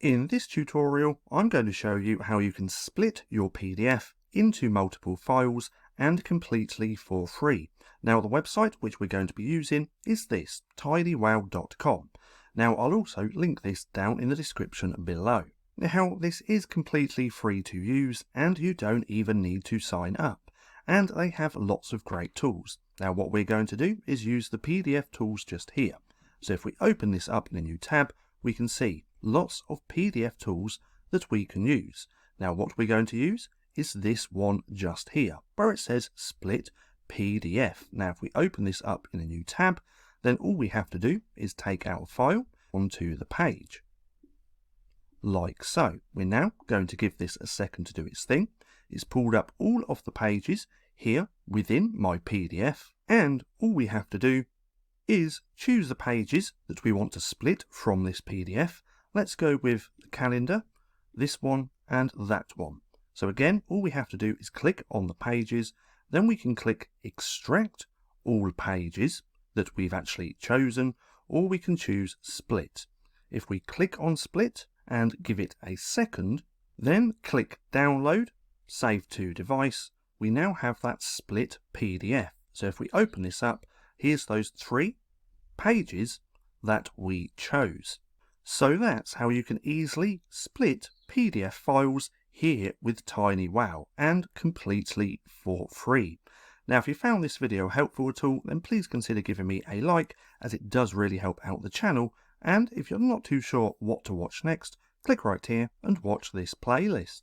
In this tutorial, I'm going to show you how you can split your PDF into multiple files and completely for free. Now the website which we're going to be using is this, tinywow.com. Now I'll also link this down in the description below. Now this is completely free to use and you don't even need to sign up. And they have lots of great tools. Now what we're going to do is use the PDF tools just here. So if we open this up in a new tab, we can see lots of PDF tools that we can use. Now what we're going to use is this one just here, where it says Split PDF. Now if we open this up in a new tab, then all we have to do is take our file onto the page. Like so. We're now going to give this a second to do its thing. It's pulled up all of the pages here within my PDF, and all we have to do is choose the pages that we want to split from this PDF. Let's go with the calendar, this one and that one. So again, all we have to do is click on the pages, then we can click extract all pages that we've actually chosen, or we can choose split. If we click on split and give it a second, then click download, save to device, we now have that split PDF. So if we open this up, here's those 3 pages that we chose. So that's how you can easily split PDF files here with TinyWow and completely for free. Now if you found this video helpful at all, then please consider giving me a like, as it does really help out the channel, and if you're not too sure what to watch next, click right here and watch this playlist.